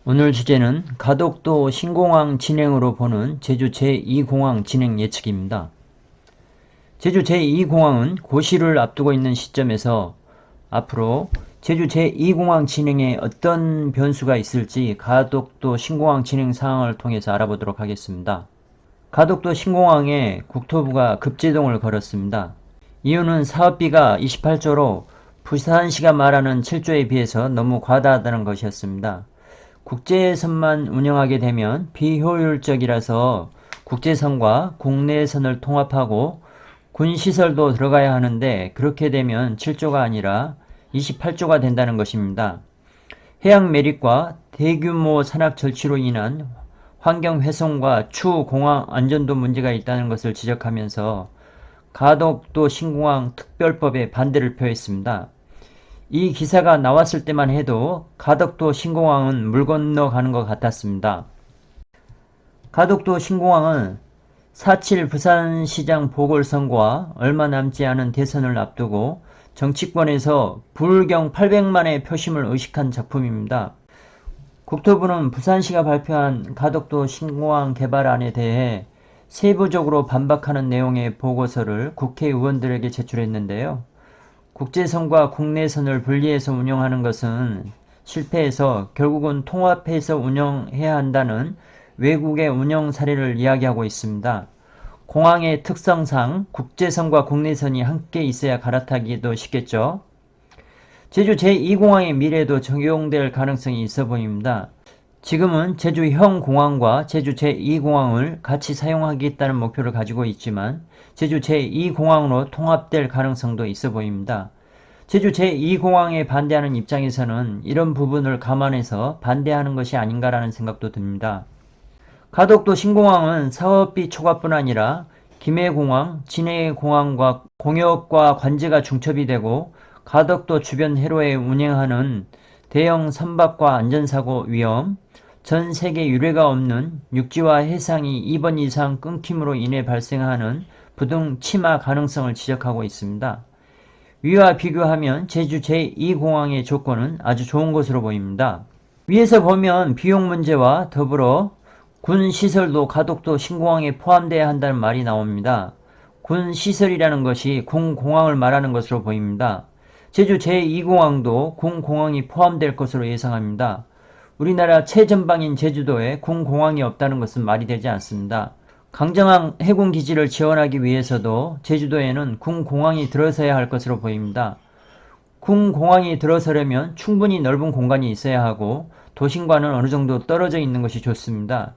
오늘 주제는 가덕도 신공항 진행으로 보는 제주 제2공항 진행 예측입니다. 제주 제2공항은 고시를 앞두고 있는 시점에서 앞으로 제주 제2공항 진행에 어떤 변수가 있을지 가덕도 신공항 진행 상황을 통해서 알아보도록 하겠습니다. 가덕도 신공항에 국토부가 급제동을 걸었습니다. 이유는 사업비가 28조로 부산시가 말하는 7조에 비해서 너무 과다하다는 것이었습니다. 국제선만 운영하게 되면 비효율적이라서 국제선과 국내선을 통합하고 군시설도 들어가야 하는데 그렇게 되면 7조가 아니라 28조가 된다는 것입니다. 해양 매립과 대규모 산악 절취로 인한 환경 훼손과 추후 공항 안전도 문제가 있다는 것을 지적하면서 가덕도 신공항 특별법에 반대를 표했습니다. 이 기사가 나왔을 때만 해도 가덕도 신공항은 물 건너가는 것 같았습니다. 가덕도 신공항은 4.7 부산시장 보궐선거와 얼마 남지 않은 대선을 앞두고 정치권에서 불경 800만의 표심을 의식한 작품입니다. 국토부는 부산시가 발표한 가덕도 신공항 개발안에 대해 세부적으로 반박하는 내용의 보고서를 국회의원들에게 제출했는데요. 국제선과 국내선을 분리해서 운영하는 것은 실패해서 결국은 통합해서 운영해야 한다는 외국의 운영 사례를 이야기하고 있습니다. 공항의 특성상 국제선과 국내선이 함께 있어야 갈아타기도 쉽겠죠. 제주 제2공항의 미래에도 적용될 가능성이 있어 보입니다. 지금은 제주형 공항과 제주 제2공항을 같이 사용하겠다는 목표를 가지고 있지만 제주 제2공항으로 통합될 가능성도 있어 보입니다. 제주 제2공항에 반대하는 입장에서는 이런 부분을 감안해서 반대하는 것이 아닌가라는 생각도 듭니다. 가덕도 신공항은 사업비 초과뿐 아니라 김해공항, 진해공항과 공역과 관제가 중첩이 되고 가덕도 주변 해로에 운행하는 대형 선박과 안전사고 위험, 전 세계 유례가 없는 육지와 해상이 2번 이상 끊김으로 인해 발생하는 부등 침하 가능성을 지적하고 있습니다. 위와 비교하면 제주 제2공항의 조건은 아주 좋은 것으로 보입니다. 위에서 보면 비용 문제와 더불어 군 시설도 가덕도 신공항에 포함되어야 한다는 말이 나옵니다. 군 시설이라는 것이 군 공항을 말하는 것으로 보입니다. 제주 제2공항도 군 공항이 포함될 것으로 예상합니다. 우리나라 최전방인 제주도에 군 공항이 없다는 것은 말이 되지 않습니다. 강정항 해군기지를 지원하기 위해서도 제주도에는 군 공항이 들어서야 할 것으로 보입니다. 군 공항이 들어서려면 충분히 넓은 공간이 있어야 하고 도심과는 어느 정도 떨어져 있는 것이 좋습니다.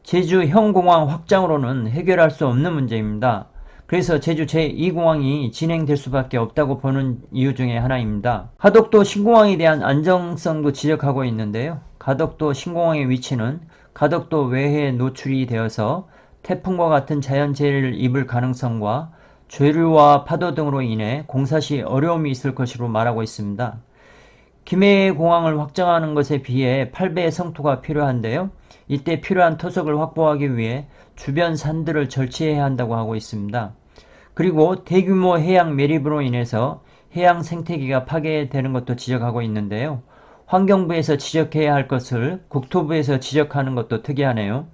제주형 공항 확장으로는 해결할 수 없는 문제입니다. 그래서 제주 제2공항이 진행될 수밖에 없다고 보는 이유 중에 하나입니다. 가덕도 신공항에 대한 안정성도 지적하고 있는데요. 가덕도 신공항의 위치는 가덕도 외해에 노출이 되어서 태풍과 같은 자연재해를 입을 가능성과 조류와 파도 등으로 인해 공사 시 어려움이 있을 것으로 말하고 있습니다. 김해공항을 확장하는 것에 비해 8배의 성토가 필요한데요. 이때 필요한 토석을 확보하기 위해 주변 산들을 절취해야 한다고 하고 있습니다. 그리고 대규모 해양 매립으로 인해서 해양 생태계가 파괴되는 것도 지적하고 있는데요. 환경부에서 지적해야 할 것을 국토부에서 지적하는 것도 특이하네요.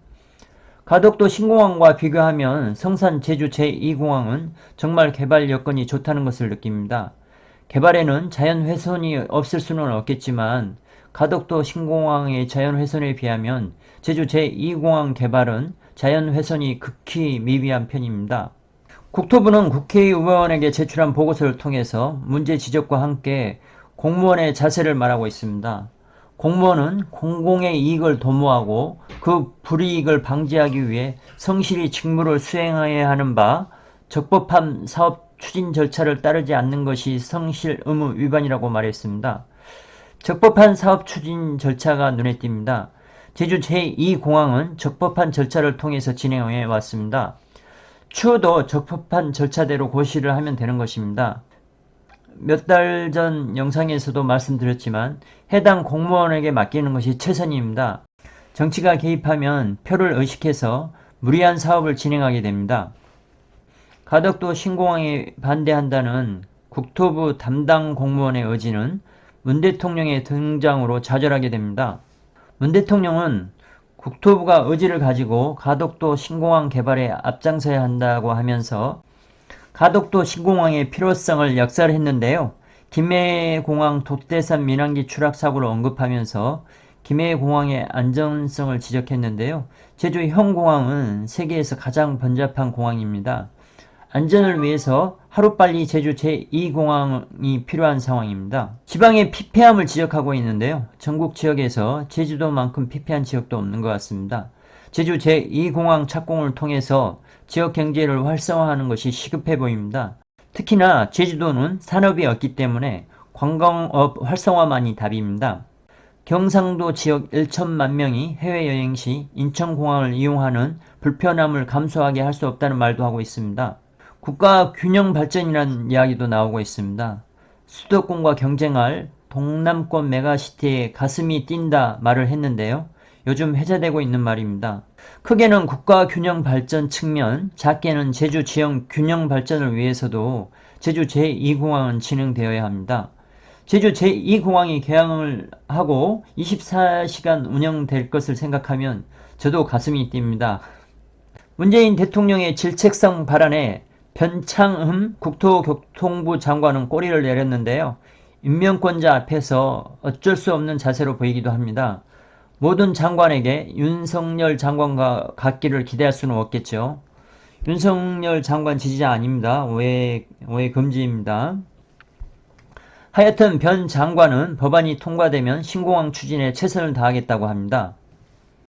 가덕도 신공항과 비교하면 성산 제주 제2공항은 정말 개발 여건이 좋다는 것을 느낍니다. 개발에는 자연훼손이 없을 수는 없겠지만 가덕도 신공항의 자연훼손에 비하면 제주 제2공항 개발은 자연훼손이 극히 미비한 편입니다. 국토부는 국회의원에게 제출한 보고서를 통해서 문제 지적과 함께 공무원의 자세를 말하고 있습니다. 공무원은 공공의 이익을 도모하고 그 불이익을 방지하기 위해 성실히 직무를 수행해야 하는 바 적법한 사업 추진 절차를 따르지 않는 것이 성실 의무 위반이라고 말했습니다. 적법한 사업 추진 절차가 눈에 띕니다. 제주 제2공항은 적법한 절차를 통해서 진행해 왔습니다. 추후도 적법한 절차대로 고시를 하면 되는 것입니다. 몇 달 전 영상에서도 말씀드렸지만 해당 공무원에게 맡기는 것이 최선입니다. 정치가 개입하면 표를 의식해서 무리한 사업을 진행하게 됩니다. 가덕도 신공항에 반대한다는 국토부 담당 공무원의 의지는 문 대통령의 등장으로 좌절하게 됩니다. 문 대통령은 국토부가 의지를 가지고 가덕도 신공항 개발에 앞장서야 한다고 하면서 가덕도 신공항의 필요성을 역설했는데요. 김해공항 돛대산 민항기 추락 사고를 언급하면서 김해공항의 안전성을 지적했는데요. 제주 현공항은 세계에서 가장 번잡한 공항입니다. 안전을 위해서 하루빨리 제주 제2공항이 필요한 상황입니다. 지방의 피폐함을 지적하고 있는데요. 전국 지역에서 제주도만큼 피폐한 지역도 없는 것 같습니다. 제주 제2공항 착공을 통해서 지역 경제를 활성화하는 것이 시급해 보입니다. 특히나 제주도는 산업이 없기 때문에 관광업 활성화만이 답입니다. 경상도 지역 1천만 명이 해외여행 시 인천공항을 이용하는 불편함을 감수하게 할 수 없다는 말도 하고 있습니다. 국가 균형 발전이라는 이야기도 나오고 있습니다. 수도권과 경쟁할 동남권 메가시티에 가슴이 뛴다 말을 했는데요. 요즘 회자되고 있는 말입니다. 크게는 국가 균형 발전 측면, 작게는 제주 지역 균형 발전을 위해서도 제주 제2공항은 진행되어야 합니다. 제주 제2공항이 개항을 하고 24시간 운영될 것을 생각하면 저도 가슴이 뜁니다. 문재인 대통령의 질책성 발언에 변창흠 국토교통부 장관은 꼬리를 내렸는데요. 임명권자 앞에서 어쩔 수 없는 자세로 보이기도 합니다. 모든 장관에게 윤석열 장관과 같기를 기대할 수는 없겠죠. 윤석열 장관 지지자 아닙니다. 오해 금지입니다. 하여튼 변 장관은 법안이 통과되면 신공항 추진에 최선을 다하겠다고 합니다.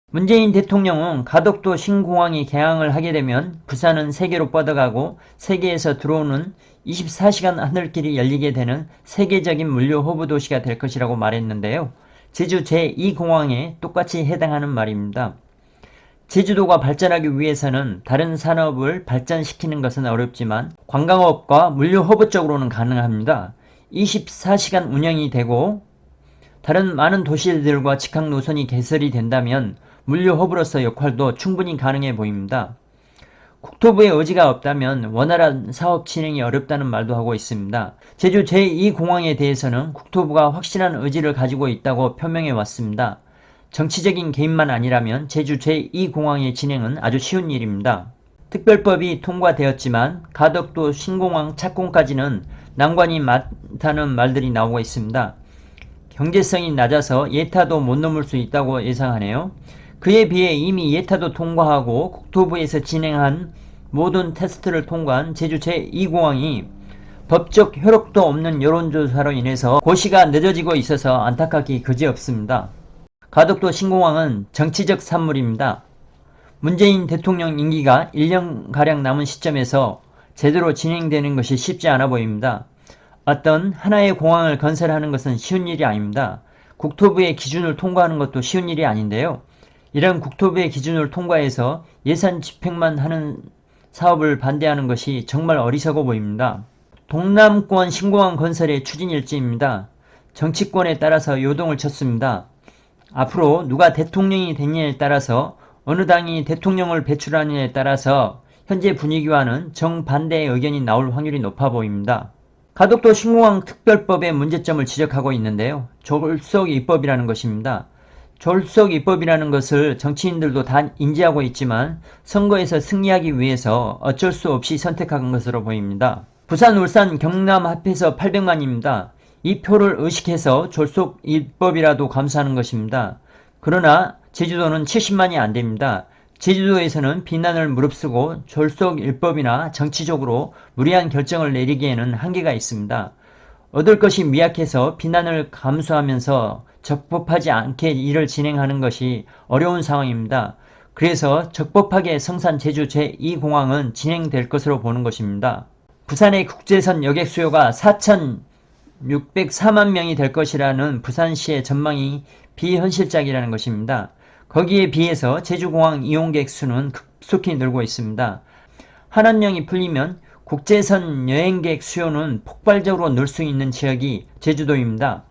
문재인 대통령은 가덕도 신공항이 개항을 하게 되면 부산은 세계로 뻗어가고 세계에서 들어오는 24시간 하늘길이 열리게 되는 세계적인 물류 허브 도시가 될 것이라고 말했는데요. 제주 제2공항에 똑같이 해당하는 말입니다. 제주도가 발전하기 위해서는 다른 산업을 발전시키는 것은 어렵지만 관광업과 물류 허브 쪽으로는 가능합니다. 24시간 운영이 되고 다른 많은 도시들과 직항 노선이 개설이 된다면 물류 허브로서 역할도 충분히 가능해 보입니다. 국토부의 의지가 없다면 원활한 사업 진행이 어렵다는 말도 하고 있습니다. 제주 제2공항에 대해서는 국토부가 확실한 의지를 가지고 있다고 표명해 왔습니다. 정치적인 개입만 아니라면 제주 제2공항의 진행은 아주 쉬운 일입니다. 특별법이 통과되었지만 가덕도 신공항 착공까지는 난관이 많다는 말들이 나오고 있습니다. 경제성이 낮아서 예타도 못 넘을 수 있다고 예상하네요. 그에 비해 이미 예타도 통과하고 국토부에서 진행한 모든 테스트를 통과한 제주 제2공항이 법적 효력도 없는 여론조사로 인해서 고시가 늦어지고 있어서 안타깝기 그지없습니다. 가덕도 신공항은 정치적 산물입니다. 문재인 대통령 임기가 1년가량 남은 시점에서 제대로 진행되는 것이 쉽지 않아 보입니다. 어떤 하나의 공항을 건설하는 것은 쉬운 일이 아닙니다. 국토부의 기준을 통과하는 것도 쉬운 일이 아닌데요. 이런 국토부의 기준을 통과해서 예산 집행만 하는 사업을 반대하는 것이 정말 어리석어 보입니다. 동남권 신공항 건설의 추진 일지입니다. 정치권에 따라서 요동을 쳤습니다. 앞으로 누가 대통령이 되느냐에 따라서 어느 당이 대통령을 배출하느냐에 따라서 현재 분위기와는 정반대의 의견이 나올 확률이 높아 보입니다. 가덕도 신공항 특별법의 문제점을 지적하고 있는데요. 졸속 입법이라는 것입니다. 졸속 입법이라는 것을 정치인들도 다 인지하고 있지만 선거에서 승리하기 위해서 어쩔 수 없이 선택한 것으로 보입니다. 부산, 울산, 경남 합해서 800만입니다. 이 표를 의식해서 졸속 입법이라도 감수하는 것입니다. 그러나 제주도는 70만이 안됩니다. 제주도에서는 비난을 무릅쓰고 졸속 입법이나 정치적으로 무리한 결정을 내리기에는 한계가 있습니다. 얻을 것이 미약해서 비난을 감수하면서 적법하지 않게 일을 진행하는 것이 어려운 상황입니다. 그래서 적법하게 성산 제주 제2공항은 진행될 것으로 보는 것입니다. 부산의 국제선 여객 수요가 4,604만 명이 될 것이라는 부산시의 전망이 비현실적이라는 것입니다. 거기에 비해서 제주공항 이용객 수는 급속히 늘고 있습니다. 한한령이 풀리면 국제선 여행객 수요는 폭발적으로 늘 수 있는 지역이 제주도입니다.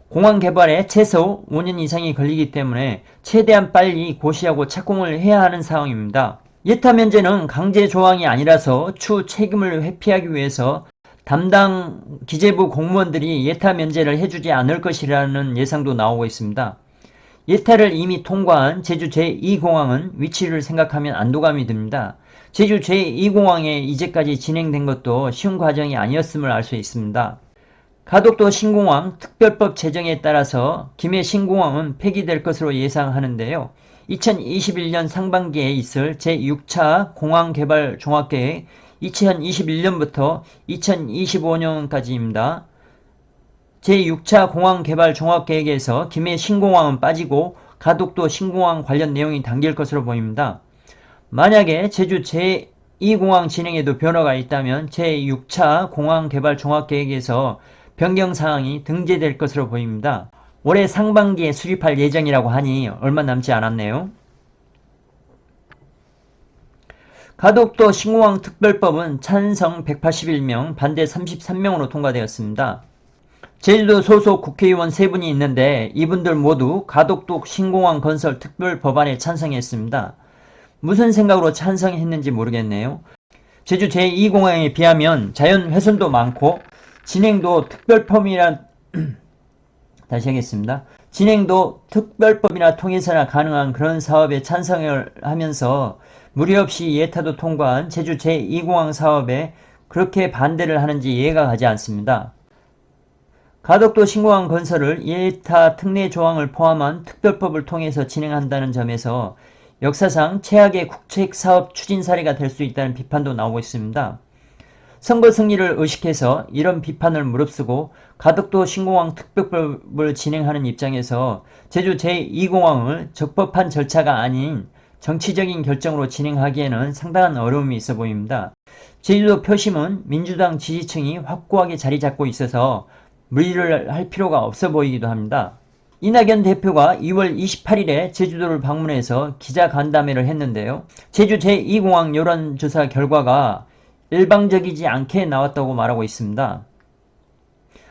공항 개발에 최소 5년 이상이 걸리기 때문에 최대한 빨리 고시하고 착공을 해야 하는 상황입니다. 예타 면제는 강제 조항이 아니라서 추후 책임을 회피하기 위해서 담당 기재부 공무원들이 예타 면제를 해주지 않을 것이라는 예상도 나오고 있습니다. 예타를 이미 통과한 제주 제2공항은 위치를 생각하면 안도감이 듭니다. 제주 제2공항에 이제까지 진행된 것도 쉬운 과정이 아니었음을 알 수 있습니다. 가덕도 신공항 특별법 제정에 따라서 김해 신공항은 폐기될 것으로 예상하는데요. 2021년 상반기에 있을 제6차 공항개발 종합계획 2021년부터 2025년까지입니다. 제6차 공항개발 종합계획에서 김해 신공항은 빠지고 가덕도 신공항 관련 내용이 담길 것으로 보입니다. 만약에 제주 제2공항 진행에도 변화가 있다면 제6차 공항개발 종합계획에서 변경사항이 등재될 것으로 보입니다. 올해 상반기에 수립할 예정이라고 하니 얼마 남지 않았네요. 가덕도 신공항 특별법은 찬성 181명, 반대 33명으로 통과되었습니다. 제주도 소속 국회의원 3분이 있는데 이분들 모두 가덕도 신공항 건설 특별법안에 찬성했습니다. 무슨 생각으로 찬성했는지 모르겠네요. 제주 제2공항에 비하면 자연 훼손도 많고 진행도 다시 하겠습니다. 진행도 특별법이나 통해서나 가능한 그런 사업에 찬성을 하면서 무리 없이 예타도 통과한 제주 제2공항 사업에 그렇게 반대를 하는지 이해가 가지 않습니다. 가덕도 신공항 건설을 예타 특례 조항을 포함한 특별법을 통해서 진행한다는 점에서 역사상 최악의 국책사업 추진 사례가 될 수 있다는 비판도 나오고 있습니다. 선거 승리를 의식해서 이런 비판을 무릅쓰고 가덕도 신공항 특별법을 진행하는 입장에서 제주 제2공항을 적법한 절차가 아닌 정치적인 결정으로 진행하기에는 상당한 어려움이 있어 보입니다. 제주도 표심은 민주당 지지층이 확고하게 자리 잡고 있어서 무리를 할 필요가 없어 보이기도 합니다. 이낙연 대표가 2월 28일에 제주도를 방문해서 기자간담회를 했는데요. 제주 제2공항 여론조사 결과가 일방적이지 않게 나왔다고 말하고 있습니다.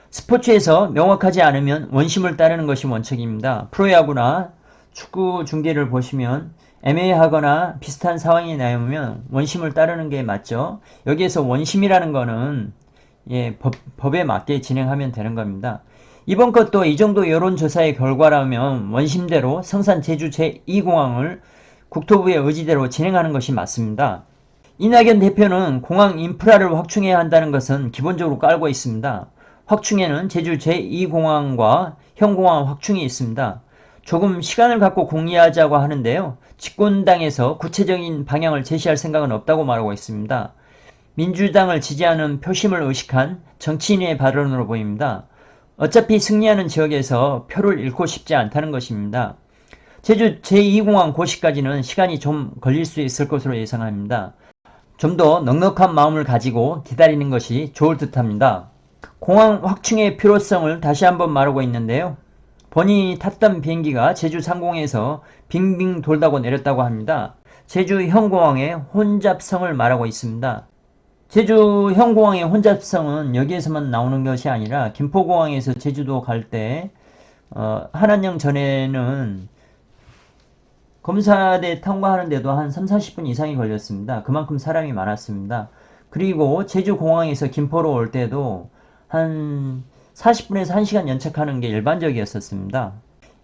스포츠에서 명확하지 않으면 원심을 따르는 것이 원칙입니다. 프로야구나 축구 중계를 보시면 애매하거나 비슷한 상황이 나오면 원심을 따르는 게 맞죠. 여기에서 원심이라는 거는 법에 맞게 진행하면 되는 겁니다. 이번 것도 이 정도 여론조사의 결과라면 원심대로 성산 제주 제2공항을 국토부의 의지대로 진행하는 것이 맞습니다. 이낙연 대표는 공항 인프라를 확충해야 한다는 것은 기본적으로 깔고 있습니다. 확충에는 제주 제2공항과 현공항 확충이 있습니다. 조금 시간을 갖고 공리하자고 하는데요. 집권당에서 구체적인 방향을 제시할 생각은 없다고 말하고 있습니다. 민주당을 지지하는 표심을 의식한 정치인의 발언으로 보입니다. 어차피 승리하는 지역에서 표를 잃고 싶지 않다는 것입니다. 제주 제2공항 고시까지는 시간이 좀 걸릴 수 있을 것으로 예상합니다. 좀 더 넉넉한 마음을 가지고 기다리는 것이 좋을 듯합니다. 공항 확충의 필요성을 다시 한번 말하고 있는데요. 본인이 탔던 비행기가 제주 상공에서 빙빙 돌다고 내렸다고 합니다. 제주 현공항의 혼잡성을 말하고 있습니다. 제주 현공항의 혼잡성은 여기에서만 나오는 것이 아니라 김포공항에서 제주도 갈 때 한한령 전에는 검사대 통과하는데도 한 3-40분 이상이 걸렸습니다. 그만큼 사람이 많았습니다. 그리고 제주공항에서 김포로 올 때도 한 40분에서 1시간 연착하는 게 일반적이었었습니다.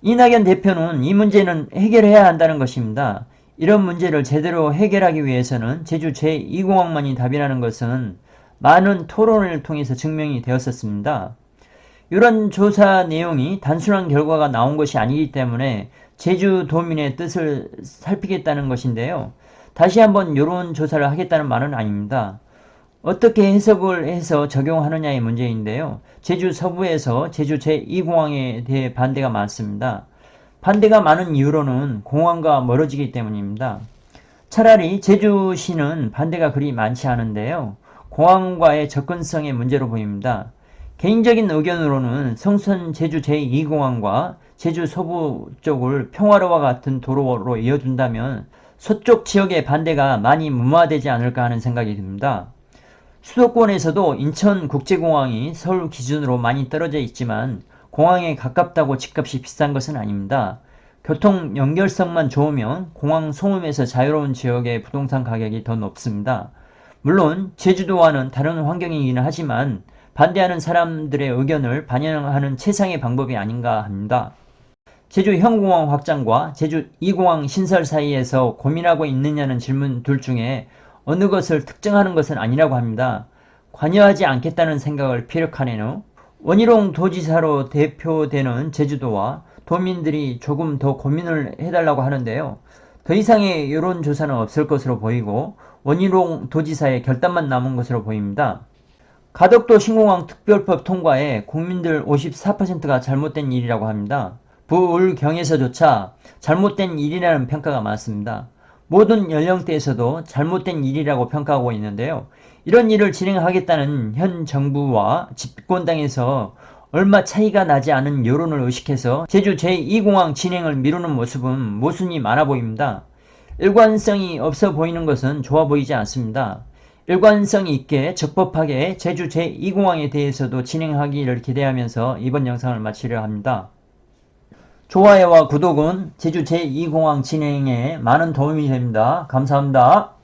이낙연 대표는 이 문제는 해결해야 한다는 것입니다. 이런 문제를 제대로 해결하기 위해서는 제주 제2공항만이 답이라는 것은 많은 토론을 통해서 증명이 되었었습니다. 이런 조사 내용이 단순한 결과가 나온 것이 아니기 때문에 제주도민의 뜻을 살피겠다는 것인데요. 다시 한번 여론조사를 하겠다는 말은 아닙니다. 어떻게 해석을 해서 적용하느냐의 문제인데요. 제주 서부에서 제주 제2공항에 대해 반대가 많습니다. 반대가 많은 이유로는 공항과 멀어지기 때문입니다. 차라리 제주시는 반대가 그리 많지 않은데요. 공항과의 접근성의 문제로 보입니다. 개인적인 의견으로는 성산 제주 제2공항과 제주 서부 쪽을 평화로와 같은 도로로 이어준다면 서쪽 지역의 반대가 많이 무마되지 않을까 하는 생각이 듭니다. 수도권에서도 인천국제공항이 서울 기준으로 많이 떨어져 있지만 공항에 가깝다고 집값이 비싼 것은 아닙니다. 교통 연결성만 좋으면 공항 소음에서 자유로운 지역의 부동산 가격이 더 높습니다. 물론 제주도와는 다른 환경이기는 하지만 반대하는 사람들의 의견을 반영하는 최상의 방법이 아닌가 합니다. 제주 현공항 확장과 제주 2공항 신설 사이에서 고민하고 있느냐는 질문 둘 중에 어느 것을 특정하는 것은 아니라고 합니다. 관여하지 않겠다는 생각을 피력하네요. 원희룡 도지사로 대표되는 제주도와 도민들이 조금 더 고민을 해달라고 하는데요. 더 이상의 여론조사는 없을 것으로 보이고 원희룡 도지사의 결단만 남은 것으로 보입니다. 가덕도 신공항 특별법 통과에 국민들 54%가 잘못된 일이라고 합니다. 부울경에서조차 잘못된 일이라는 평가가 많습니다. 모든 연령대에서도 잘못된 일이라고 평가하고 있는데요. 이런 일을 진행하겠다는 현 정부와 집권당에서 얼마 차이가 나지 않은 여론을 의식해서 제주 제2공항 진행을 미루는 모습은 모순이 많아 보입니다. 일관성이 없어 보이는 것은 좋아 보이지 않습니다. 일관성 있게 적법하게 제주 제2공항에 대해서도 진행하기를 기대하면서 이번 영상을 마치려 합니다. 좋아요와 구독은 제주 제2공항 진행에 많은 도움이 됩니다. 감사합니다.